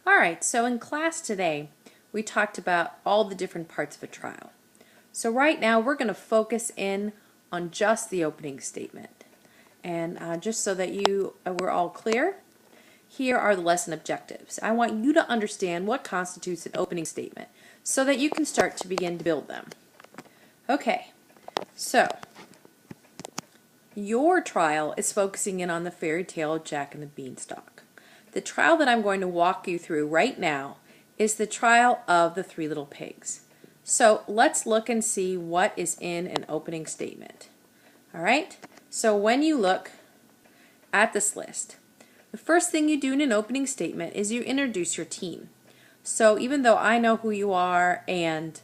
Alright, so in class today we talked about all the different parts of a trial. So right now we're going to focus in on just the opening statement. And just so that we're all clear, here are the lesson objectives. I want you to understand what constitutes an opening statement so that you can start to begin to build them. Okay, so your trial is focusing in on the fairy tale of Jack and the Beanstalk. The trial that I'm going to walk you through right now is the trial of the Three Little Pigs. So let's look and see what is in an opening statement. Alright, so when you look at this list, the first thing you do in an opening statement is you introduce your team. So even though I know who you are and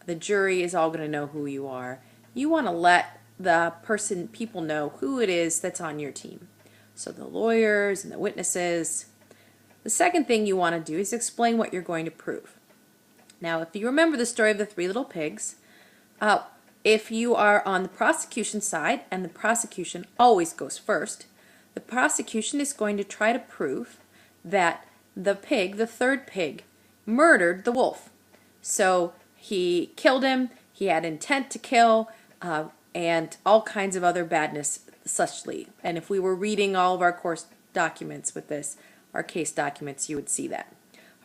the jury is all going to know who you are, you want to let the people know who it is that's on your team. So the lawyers and the witnesses. The second thing you want to do is explain what you're going to prove. Now, if you remember the story of the Three Little Pigs, if you are on the prosecution side, and the prosecution always goes first, the prosecution is going to try to prove that the pig, the third pig, murdered the wolf. So he killed him, he had intent to kill, and all kinds of other badness suchly. And if we were reading all of our course documents with this, our case documents, you would see that.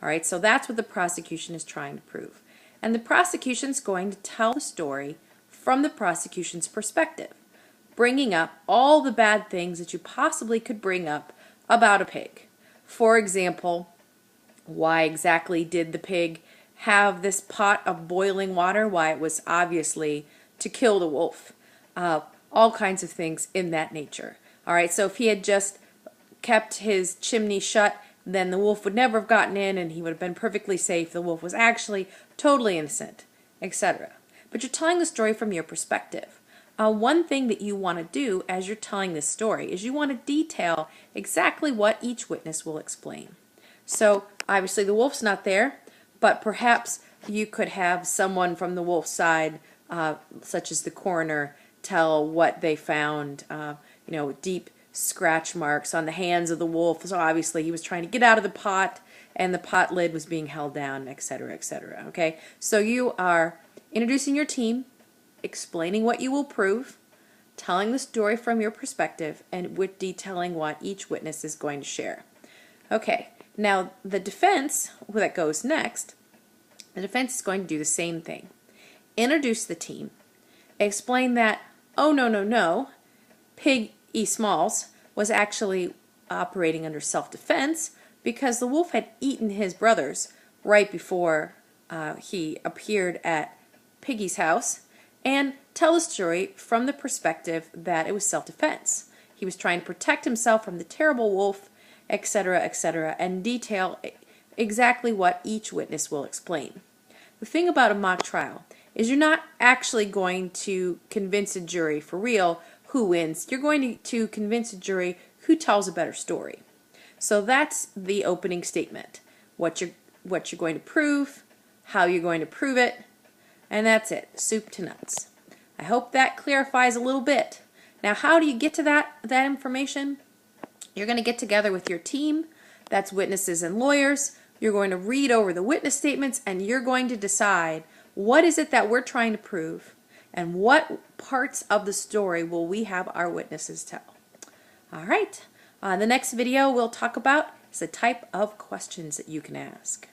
Alright, so that's what the prosecution is trying to prove. And the prosecution is going to tell the story from the prosecution's perspective, bringing up all the bad things that you possibly could bring up about a pig. For example, why exactly did the pig have this pot of boiling water? Why, it was obviously to kill the wolf. All kinds of things in that nature. Alright, so if he had just kept his chimney shut, then the wolf would never have gotten in and he would have been perfectly safe. The wolf was actually totally innocent, etc. But you're telling the story from your perspective. One thing that you want to do as you're telling this story is you want to detail exactly what each witness will explain. So obviously the wolf's not there, but perhaps you could have someone from the wolf's side, such as the coroner, tell what they found, deep scratch marks on the hands of the wolf. So obviously he was trying to get out of the pot and the pot lid was being held down, etc., etc. Okay, so you are introducing your team, explaining what you will prove, telling the story from your perspective, and with detailing what each witness is going to share. Okay, now the defense that goes next, the defense is going to do the same thing. Introduce the team, explain that, oh no, Pig E. Smalls was actually operating under self-defense because the wolf had eaten his brothers right before he appeared at Piggy's house, and tell the story from the perspective that it was self-defense. He was trying to protect himself from the terrible wolf, etc., etc., and detail exactly what each witness will explain. The thing about a mock trial is you're not actually going to convince a jury for real who wins. You're going to convince a jury who tells a better story. So that's the opening statement. What you're going to prove, how you're going to prove it, and that's it. Soup to nuts. I hope that clarifies a little bit. Now, how do you get to that information? You're going to get together with your team. That's witnesses and lawyers. You're going to read over the witness statements and you're going to decide what is it that we're trying to prove and what parts of the story will we have our witnesses tell. All right. The next video we'll talk about is the type of questions that you can ask.